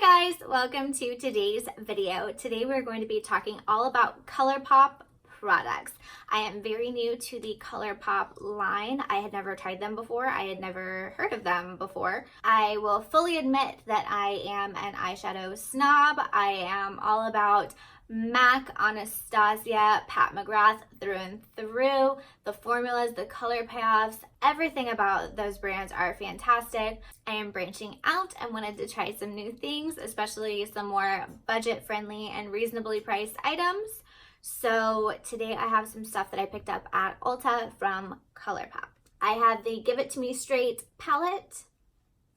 Hi guys, welcome to today's video. Today we're going to be talking all about Colourpop products. I am very new to the Colourpop line. I had never tried them before. I had never heard of them before. I will fully admit that I am an eyeshadow snob. I am all about MAC, Anastasia, Pat McGrath through and through. The formulas, the color payoffs, everything about those brands are fantastic. I am branching out and wanted to try some new things, especially some more budget-friendly and reasonably priced items. So today I have some stuff that I picked up at Ulta from Colourpop. I have the Give It To Me Straight palette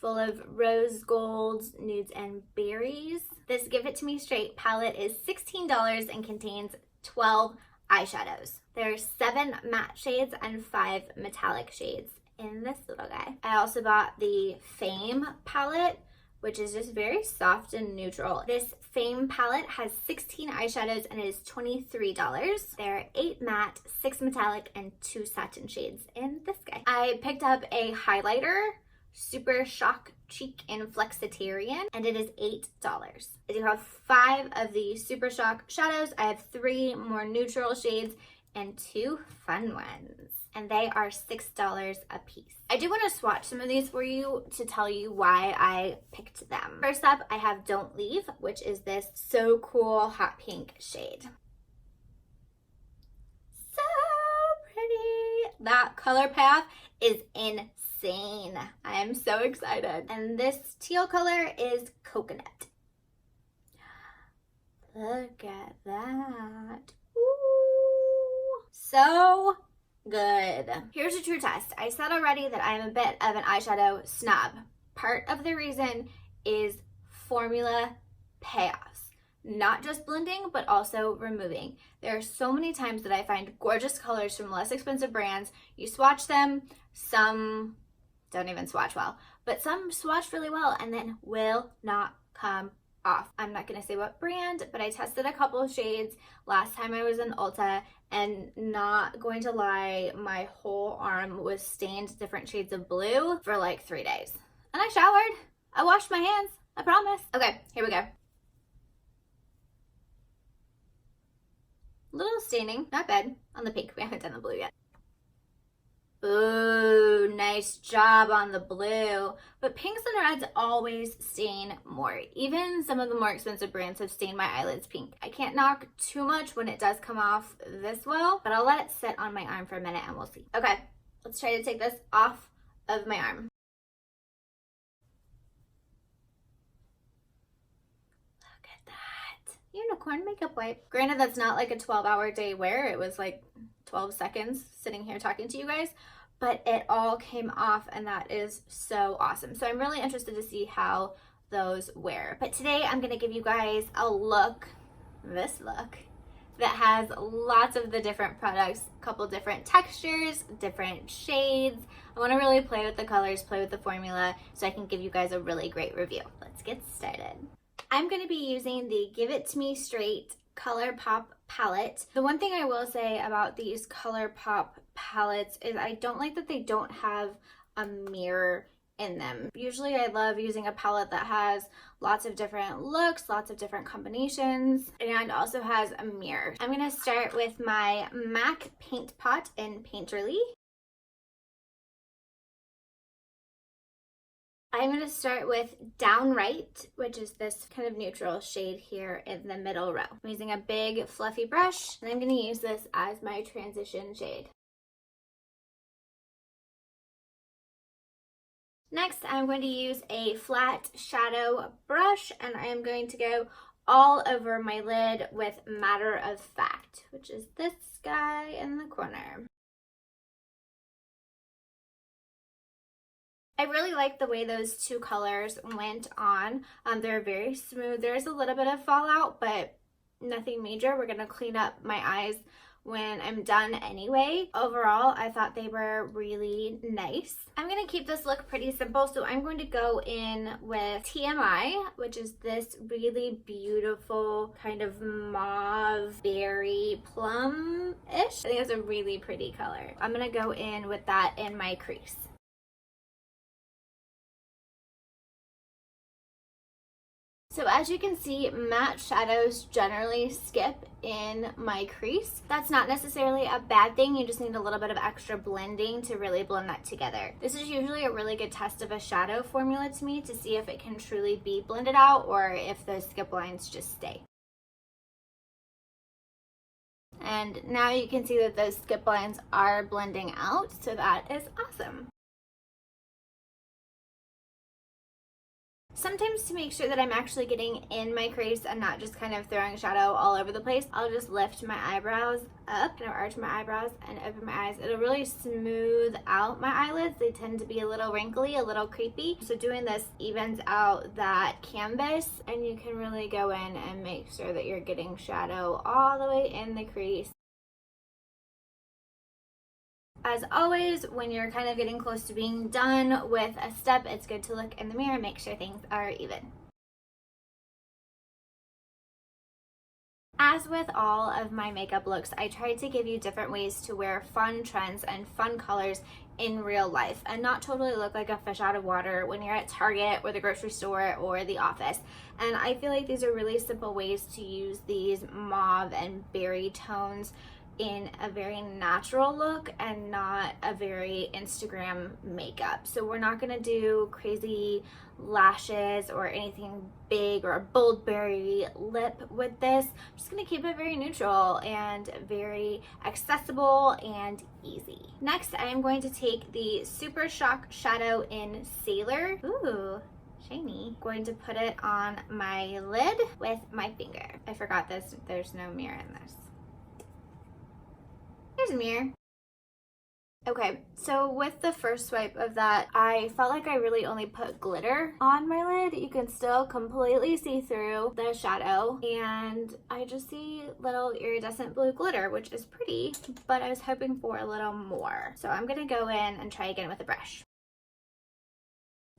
full of rose golds, nudes, and berries. This Give It To Me Straight palette is $16 and contains 12 eyeshadows. There are 7 matte shades and 5 metallic shades in this little guy. I also bought the Fame palette, which is just very soft and neutral. This Fame palette has 16 eyeshadows and it is $23. There are 8 matte, 6 metallic, and 2 satin shades in this guy. I picked up a highlighter, Supershock Cheek in Flexitarian, and it is $8. I do have 5 of the Supershock shadows. I have 3 more neutral shades and 2 fun ones, and they are $6 a piece. I do want to swatch some of these for you to tell you why I picked them. First up, I have Don't Leave, which is this so cool hot pink shade. So pretty. That color path is insane. I am so excited. And this teal color is Coconut. Look at that. Ooh, so good. Here's a true test. I said already that I'm a bit of an eyeshadow snob. Part of the reason is formula payoffs. Not just blending, but also removing. There are so many times that I find gorgeous colors from less expensive brands. You swatch them, some don't even swatch well, but some swatch really well and then will not come off. I'm not gonna say what brand, but I tested a couple of shades last time I was in Ulta, and not going to lie, my whole arm was stained different shades of blue for like 3 days. And I showered, I washed my hands, I promise. Okay, here we go. Little staining, not bad, on the pink. We haven't done the blue yet. Ooh, nice job on the blue. But pinks and reds always stain more. Even some of the more expensive brands have stained my eyelids pink. I can't knock too much when it does come off this well, but I'll let it sit on my arm for a minute and we'll see. Okay, let's try to take this off of my arm. Look at that. Unicorn makeup wipe. Granted, that's not like a 12-hour day wear. It was like 12 seconds sitting here talking to you guys, but it all came off and that is so awesome. So I'm really interested to see how those wear. But today I'm gonna give you guys a look, this look, that has lots of the different products, a couple different textures, different shades. I wanna really play with the colors, play with the formula, so I can give you guys a really great review. Let's get started. I'm gonna be using the Give It To Me Straight Colourpop palette. The one thing I will say about these Colourpop palettes is I don't like that they don't have a mirror in them. Usually I love using a palette that has lots of different looks, lots of different combinations, and also has a mirror. I'm gonna start with my MAC Paint Pot in Painterly. I'm going to start with Downright, which is this kind of neutral shade here in the middle row. I'm using a big fluffy brush, and I'm going to use this as my transition shade. Next, I'm going to use a flat shadow brush, and I am going to go all over my lid with Matter of Fact, which is this guy in the corner. I really like the way those two colors went on. They're very smooth. There's a little bit of fallout, but nothing major. We're gonna clean up my eyes when I'm done anyway. Overall, I thought they were really nice. I'm gonna keep this look pretty simple, so I'm going to go in with TMI, which is this really beautiful kind of mauve berry plum-ish. I think it's a really pretty color. I'm gonna go in with that in my crease. So as you can see, matte shadows generally skip in my crease. That's not necessarily a bad thing. You just need a little bit of extra blending to really blend that together. This is usually a really good test of a shadow formula to me to see if it can truly be blended out or if those skip lines just stay. And now you can see that those skip lines are blending out, so that is awesome. Sometimes to make sure that I'm actually getting in my crease and not just kind of throwing shadow all over the place, I'll just lift my eyebrows up, kind of arch my eyebrows and open my eyes. It'll really smooth out my eyelids. They tend to be a little wrinkly, a little creepy. So doing this evens out that canvas, and you can really go in and make sure that you're getting shadow all the way in the crease. As always, when you're kind of getting close to being done with a step, it's good to look in the mirror and make sure things are even. As with all of my makeup looks, I try to give you different ways to wear fun trends and fun colors in real life and not totally look like a fish out of water when you're at Target or the grocery store or the office. And I feel like these are really simple ways to use these mauve and berry tones in a very natural look and not a very Instagram makeup. So we're not gonna do crazy lashes or anything big or a bold berry lip with this. I'm just gonna keep it very neutral and very accessible and easy. Next, I am going to take the Supershock shadow in Sailor. Ooh, shiny. Going to put it on my lid with my finger. I forgot this, there's no mirror in this. Here's a mirror. Okay, so with the first swipe of that, I felt like I really only put glitter on my lid. You can still completely see through the shadow, and I just see little iridescent blue glitter, which is pretty, but I was hoping for a little more. So I'm gonna go in and try again with a brush.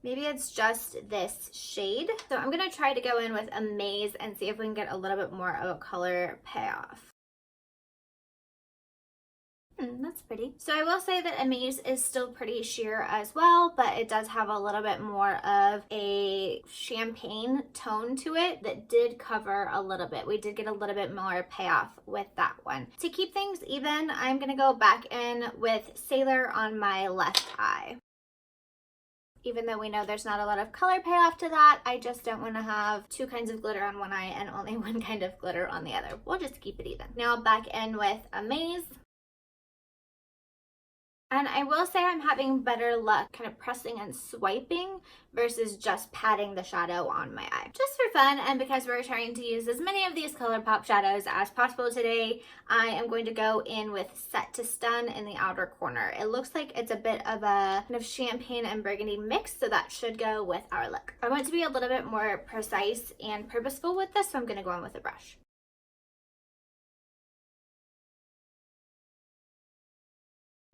Maybe it's just this shade. So I'm gonna try to go in with Amaze and see if we can get a little bit more of a color payoff. That's pretty. So I will say that Amaze is still pretty sheer as well, but it does have a little bit more of a champagne tone to it that did cover a little bit. We did get a little bit more payoff with that one. To keep things even, I'm gonna go back in with Sailor on my left eye. Even though we know there's not a lot of color payoff to that, I just don't want to have two kinds of glitter on one eye and only one kind of glitter on the other. We'll just keep it even. Now back in with Amaze. And I will say I'm having better luck kind of pressing and swiping versus just patting the shadow on my eye. Just for fun, and because we're trying to use as many of these Colourpop shadows as possible today, I am going to go in with Set to Stun in the outer corner. It looks like it's a bit of a kind of champagne and burgundy mix, so that should go with our look. I want to be a little bit more precise and purposeful with this, so I'm going to go in with a brush.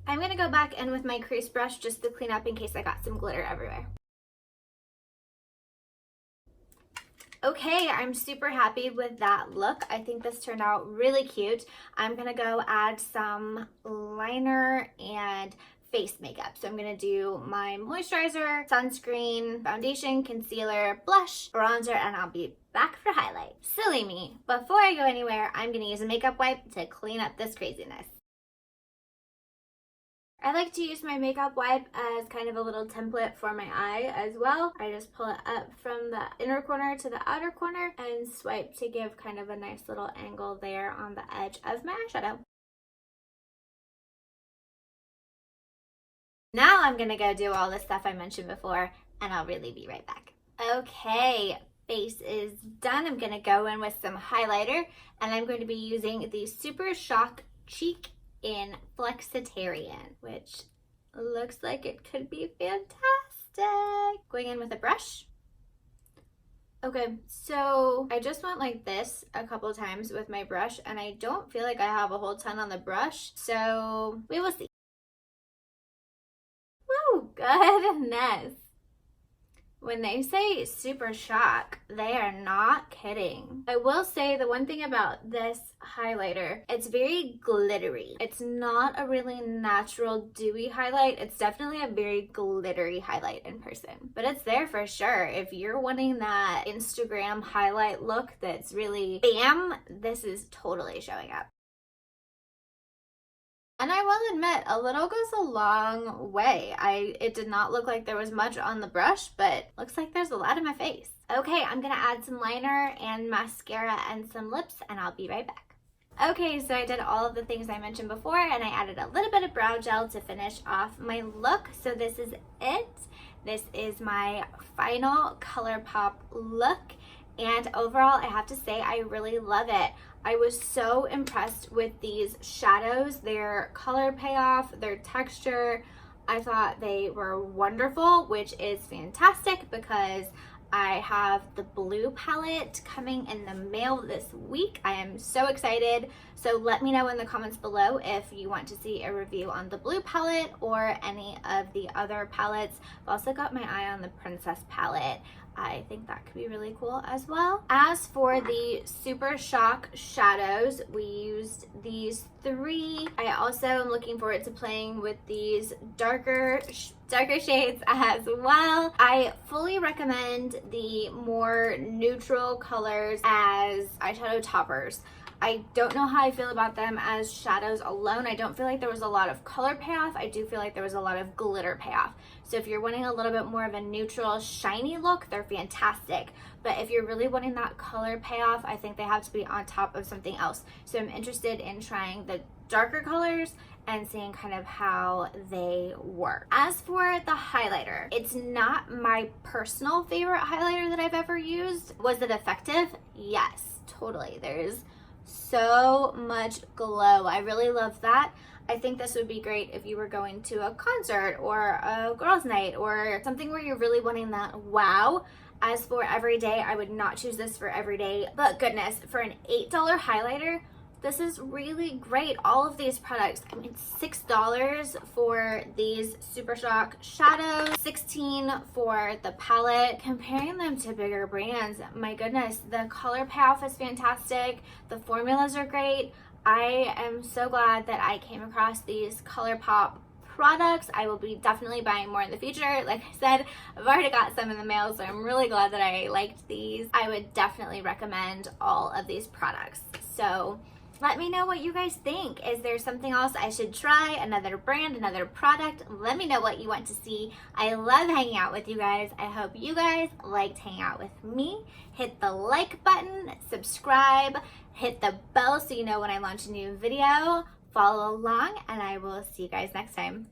I'm going to go back in with my crease brush just to clean up in case I got some glitter everywhere. Okay, I'm super happy with that look. I think this turned out really cute. I'm going to go add some liner and face makeup. So I'm going to do my moisturizer, sunscreen, foundation, concealer, blush, bronzer, and I'll be back for highlight. Silly me. Before I go anywhere, I'm going to use a makeup wipe to clean up this craziness. I like to use my makeup wipe as kind of a little template for my eye as well. I just pull it up from the inner corner to the outer corner and swipe to give kind of a nice little angle there on the edge of my eyeshadow. Now I'm gonna go do all the stuff I mentioned before, and I'll really be right back. Okay, face is done. I'm gonna go in with some highlighter, and I'm going to be using the Supershock Cheek in Flexitarian, which looks like it could be fantastic. Going in with a brush. Okay, so I just went like this a couple times with my brush, and I don't feel like I have a whole ton on the brush, so we will see. Woo, goodness. When they say Supershock, they are not kidding. I will say the one thing about this highlighter, it's very glittery. It's not a really natural dewy highlight. It's definitely a very glittery highlight in person, but it's there for sure. If you're wanting that Instagram highlight look that's really bam, this is totally showing up. And I will admit, a little goes a long way. It did not look like there was much on the brush, but looks like there's a lot in my face. Okay, I'm gonna add some liner and mascara and some lips, and I'll be right back. Okay, so I did all of the things I mentioned before, and I added a little bit of brow gel to finish off my look. So this is it. This is my final Colourpop look. And overall, I have to say, I really love it. I was so impressed with these shadows, their color payoff, their texture. I thought they were wonderful, which is fantastic because I have the blue palette coming in the mail this week. I am so excited. So let me know in the comments below if you want to see a review on the blue palette or any of the other palettes. I've also got my eye on the Princess palette. I think that could be really cool as well. As for the Supershock shadows, we used these 3. I also am looking forward to playing with these darker shades as well. I fully recommend the more neutral colors as eyeshadow toppers. I don't know how I feel about them as shadows alone. I don't feel like there was a lot of color payoff. I do feel like there was a lot of glitter payoff. So if you're wanting a little bit more of a neutral, shiny look, they're fantastic. But if you're really wanting that color payoff, I think they have to be on top of something else. So I'm interested in trying the darker colors and seeing kind of how they work. As for the highlighter, it's not my personal favorite highlighter that I've ever used. Was it effective? Yes, totally. There's so much glow. I really love that. I think this would be great if you were going to a concert or a girls' night or something where you're really wanting that wow. As for everyday, I would not choose this for everyday, but goodness, for an $8 highlighter, this is really great. All of these products, I mean, $6 for these Supershock shadows, $16 for the palette. Comparing them to bigger brands, my goodness, the color payoff is fantastic. The formulas are great. I am so glad that I came across these Colourpop products. I will be definitely buying more in the future. Like I said, I've already got some in the mail, so I'm really glad that I liked these. I would definitely recommend all of these products. So let me know what you guys think. Is there something else I should try? Another brand, another product? Let me know what you want to see. I love hanging out with you guys. I hope you guys liked hanging out with me. Hit the like button, subscribe, hit the bell so you know when I launch a new video. Follow along, and I will see you guys next time.